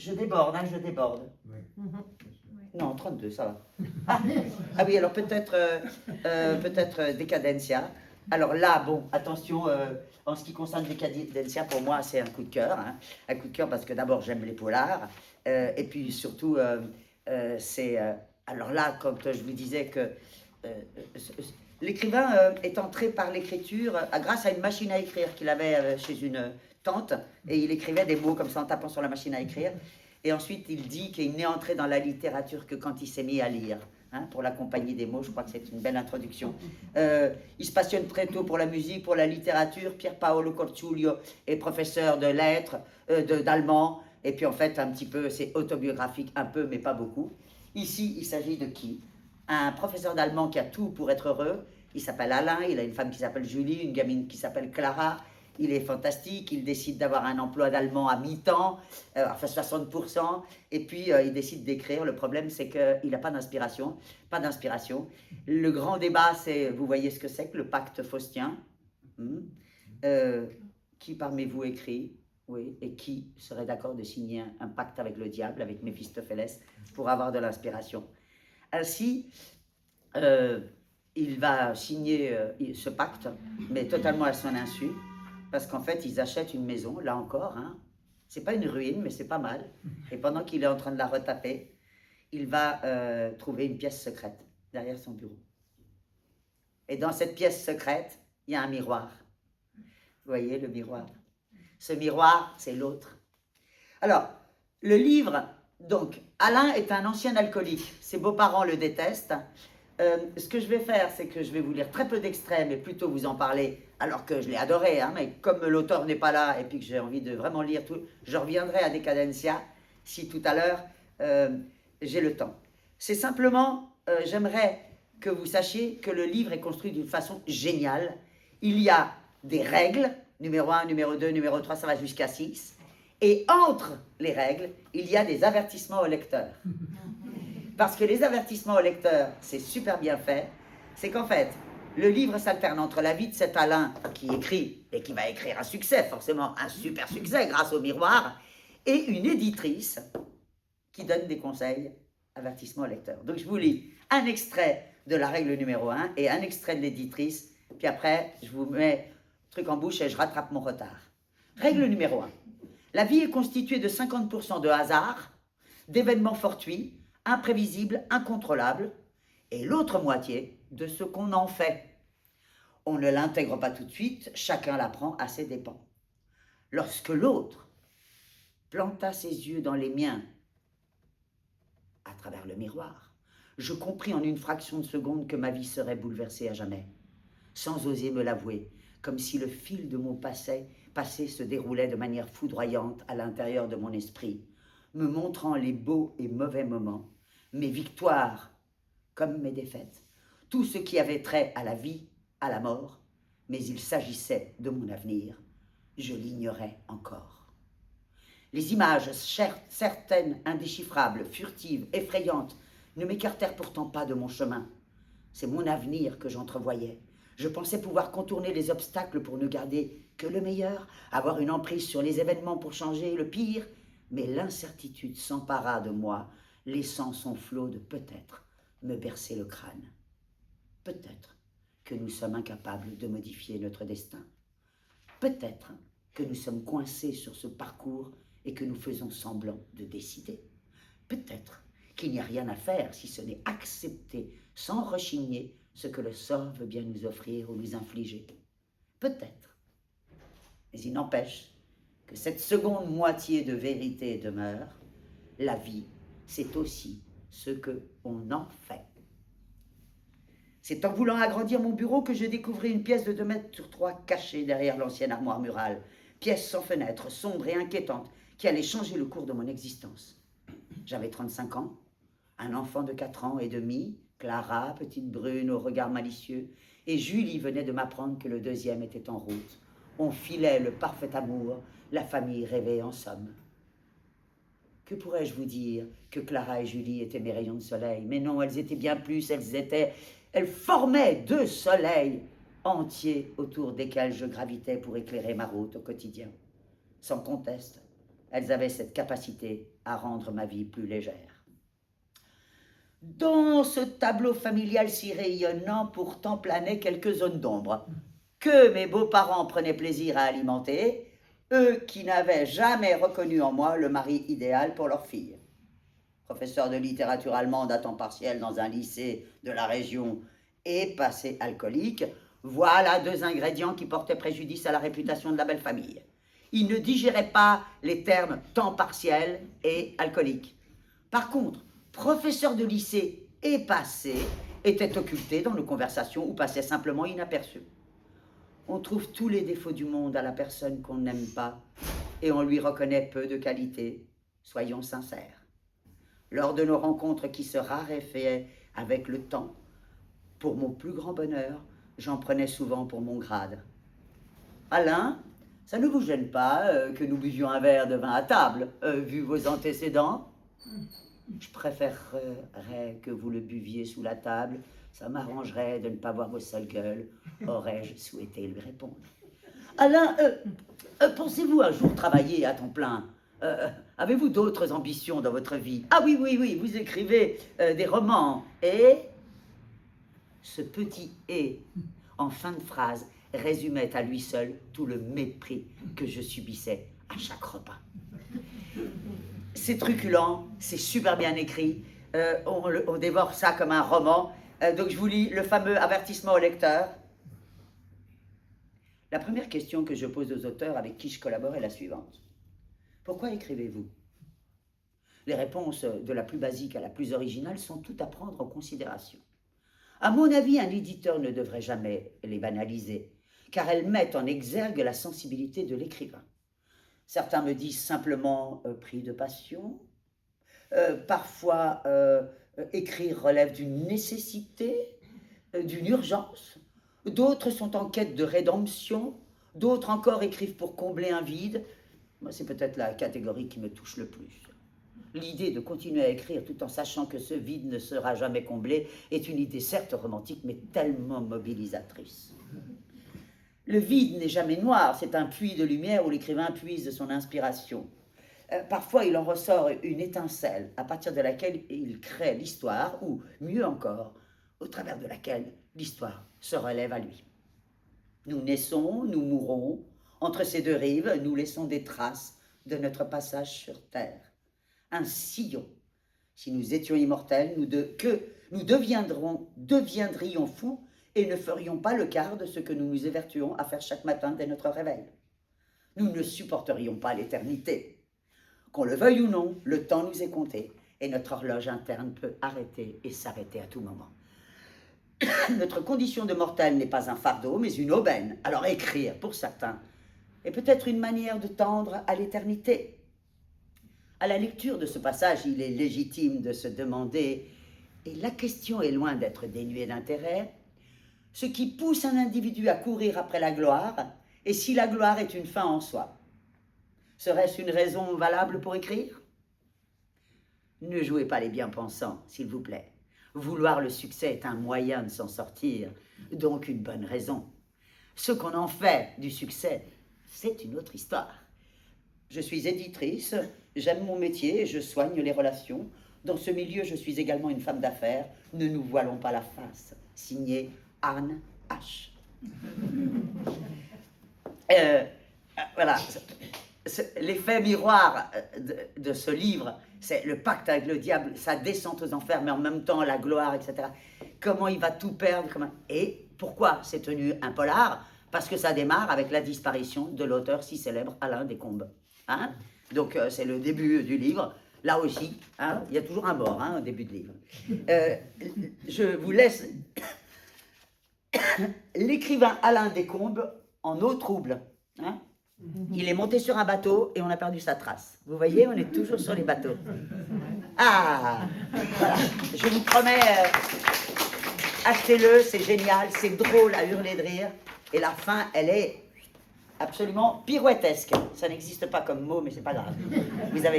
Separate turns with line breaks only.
Je déborde, hein, je déborde.
Oui.
Non, 32, ça va. Ah oui, alors peut-être Decadencia. Alors là, bon, attention, en ce qui concerne Decadencia, pour moi, c'est un coup de cœur. Hein. Un coup de cœur parce que d'abord, j'aime les polars. Et puis surtout, c'est... alors là, quand je vous disais que l'écrivain est entré par l'écriture grâce à une machine à écrire qu'il avait chez une tante. Et il écrivait des mots comme ça en tapant sur la machine à écrire. Et ensuite, il dit qu'il n'est entré dans la littérature que quand il s'est mis à lire. Hein, pour la compagnie des mots, je crois que c'est une belle introduction. Il se passionne très tôt pour la musique, pour la littérature. Pier Paolo Corciullo est professeur de lettres, d'allemand. Et puis en fait, un petit peu, c'est autobiographique, un peu, mais pas beaucoup. Ici, il s'agit de qui? Un professeur d'allemand qui a tout pour être heureux. Il s'appelle Alain, il a une femme qui s'appelle Julie, une gamine qui s'appelle Clara. Il est fantastique, il décide d'avoir un emploi d'allemand à mi-temps, enfin 60%, et puis il décide d'écrire. Le problème, c'est qu'il n'a pas d'inspiration, pas d'inspiration. Le grand débat, c'est, vous voyez ce que c'est que le pacte faustien? Qui parmi vous écrit? Oui, et qui serait d'accord de signer un pacte avec le diable, avec Méphistophélès, pour avoir de l'inspiration? Ainsi, il va signer ce pacte, mais totalement à son insu. Parce qu'en fait, ils achètent une maison, là encore, hein. C'est pas une ruine, mais c'est pas mal. Et pendant qu'il est en train de la retaper, il va trouver une pièce secrète derrière son bureau. Et dans cette pièce secrète, il y a un miroir. Vous voyez le miroir? Ce miroir, c'est l'autre. Alors, le livre, donc, Alain est un ancien alcoolique. Ses beaux-parents le détestent. Ce que je vais faire, c'est que je vais vous lire très peu d'extraits, mais plutôt vous en parler, alors que je l'ai adoré, hein, mais comme l'auteur n'est pas là et puis que j'ai envie de vraiment lire tout, je reviendrai à Decadencia si tout à l'heure j'ai le temps. C'est simplement, j'aimerais que vous sachiez que le livre est construit d'une façon géniale. Il y a des règles, numéro 1, numéro 2, numéro 3, ça va jusqu'à 6. Et entre les règles, il y a des avertissements au lecteur. Parce que les avertissements au lecteur, c'est super bien fait. C'est qu'en fait, le livre s'alterne entre la vie de cet Alain qui écrit, et qui va écrire un succès, forcément un super succès grâce au miroir, et une éditrice qui donne des conseils, avertissements au lecteur. Donc je vous lis un extrait de la règle numéro 1 et un extrait de l'éditrice, puis après, je vous mets le truc en bouche et je rattrape mon retard. Règle numéro 1. La vie est constituée de 50% de hasard, d'événements fortuits, imprévisibles, incontrôlables, et l'autre moitié de ce qu'on en fait. On ne l'intègre pas tout de suite, chacun l'apprend à ses dépens. Lorsque l'autre planta ses yeux dans les miens, à travers le miroir, je compris en une fraction de seconde que ma vie serait bouleversée à jamais, sans oser me l'avouer, comme si le fil de mon passé se déroulait de manière foudroyante à l'intérieur de mon esprit, me montrant les beaux et mauvais moments, mes victoires comme mes défaites, tout ce qui avait trait à la vie, à la mort, mais il s'agissait de mon avenir, je l'ignorais encore. Les images, certaines indéchiffrables, furtives, effrayantes, ne m'écartèrent pourtant pas de mon chemin. C'est mon avenir que j'entrevoyais. Je pensais pouvoir contourner les obstacles pour ne garder que le meilleur, avoir une emprise sur les événements pour changer le pire, mais l'incertitude s'empara de moi, laissant son flot de peut-être me bercer le crâne. Peut-être que nous sommes incapables de modifier notre destin. Peut-être que nous sommes coincés sur ce parcours et que nous faisons semblant de décider. Peut-être qu'il n'y a rien à faire si ce n'est accepter sans rechigner ce que le sort veut bien nous offrir ou nous infliger. Peut-être. Mais il n'empêche que cette seconde moitié de vérité demeure. La vie, c'est aussi ce qu'on en fait. C'est en voulant agrandir mon bureau que je découvris une pièce de 2 mètres sur 3 cachée derrière l'ancienne armoire murale. Pièce sans fenêtre, sombre et inquiétante, qui allait changer le cours de mon existence. J'avais 35 ans, un enfant de 4 ans et demi, Clara, petite brune au regard malicieux, et Julie venait de m'apprendre que le deuxième était en route. On filait le parfait amour, la famille rêvait en somme. Que pourrais-je vous dire que Clara et Julie étaient mes rayons de soleil? Mais non, elles étaient bien plus, elles formaient 2 soleils entiers autour desquels je gravitais pour éclairer ma route au quotidien. Sans conteste, elles avaient cette capacité à rendre ma vie plus légère. Dans ce tableau familial si rayonnant, pourtant planaient quelques zones d'ombre, que mes beaux-parents prenaient plaisir à alimenter, eux qui n'avaient jamais reconnu en moi le mari idéal pour leur fille. Professeur de littérature allemande à temps partiel dans un lycée de la région et passé alcoolique, voilà deux ingrédients qui portaient préjudice à la réputation de la belle famille. Il ne digérait pas les termes temps partiel et alcoolique. Par contre, professeur de lycée et passé était occulté dans nos conversations ou passait simplement inaperçu. On trouve tous les défauts du monde à la personne qu'on n'aime pas et on lui reconnaît peu de qualités. Soyons sincères. Lors de nos rencontres qui se raréfiaient avec le temps, pour mon plus grand bonheur, j'en prenais souvent pour mon grade. Alain, ça ne vous gêne pas que nous buvions un verre de vin à table, vu vos antécédents? Je préférerais que vous le buviez sous la table. Ça m'arrangerait de ne pas voir vos sales gueules, aurais-je souhaité lui répondre. Alain, pensez-vous un jour travailler à temps plein? Avez-vous d'autres ambitions dans votre vie? Ah oui, vous écrivez des romans. Et ce petit « et » en fin de phrase résumait à lui seul tout le mépris que je subissais à chaque repas. C'est truculent, c'est super bien écrit, on dévore ça comme un roman. Donc je vous lis le fameux avertissement au lecteur. La première question que je pose aux auteurs avec qui je collabore est la suivante. Pourquoi écrivez-vous? Les réponses de la plus basique à la plus originale sont toutes à prendre en considération. À mon avis, un éditeur ne devrait jamais les banaliser, car elles mettent en exergue la sensibilité de l'écrivain. Certains me disent simplement pris de passion. Parfois, écrire relève d'une nécessité, d'une urgence. D'autres sont en quête de rédemption. D'autres encore écrivent pour combler un vide. Moi, c'est peut-être la catégorie qui me touche le plus. L'idée de continuer à écrire tout en sachant que ce vide ne sera jamais comblé est une idée certes romantique, mais tellement mobilisatrice. Le vide n'est jamais noir, c'est un puits de lumière où l'écrivain puise son inspiration. Parfois, il en ressort une étincelle à partir de laquelle il crée l'histoire, ou mieux encore, au travers de laquelle l'histoire se relève à lui. Nous naissons, nous mourons, entre ces deux rives, nous laissons des traces de notre passage sur terre. Un sillon. Si nous étions immortels, nous deviendrions fous et ne ferions pas le quart de ce que nous nous évertuons à faire chaque matin dès notre réveil. Nous ne supporterions pas l'éternité. Qu'on le veuille ou non, le temps nous est compté et notre horloge interne peut arrêter et s'arrêter à tout moment. Notre condition de mortel n'est pas un fardeau, mais une aubaine. Alors écrire, pour certains, est peut-être une manière de tendre à l'éternité. À la lecture de ce passage, il est légitime de se demander, et la question est loin d'être dénuée d'intérêt, ce qui pousse un individu à courir après la gloire, et si la gloire est une fin en soi. Serait-ce une raison valable pour écrire? Ne jouez pas les bien-pensants, s'il vous plaît. Vouloir le succès est un moyen de s'en sortir, donc une bonne raison. Ce qu'on en fait du succès, c'est une autre histoire. Je suis éditrice, j'aime mon métier et je soigne les relations. Dans ce milieu, je suis également une femme d'affaires. Ne nous voilons pas la face. Signé Anne H. Voilà. L'effet miroir de ce livre, c'est le pacte avec le diable, sa descente aux enfers, mais en même temps la gloire, etc. Comment il va tout perdre. Et pourquoi c'est tenu un polar? Parce que ça démarre avec la disparition de l'auteur si célèbre Alain Descombes. Hein? Donc c'est le début du livre. Là aussi, hein, il y a toujours un mort au début de livre. Je vous laisse l'écrivain Alain Descombes en eau trouble. Hein? Il est monté sur un bateau et on a perdu sa trace. Vous voyez, on est toujours sur les bateaux. Ah, voilà. Je vous promets, achetez-le, c'est génial, c'est drôle à hurler de rire. Et la fin, elle est absolument pirouettesque. Ça n'existe pas comme mot, mais c'est pas grave. Vous avez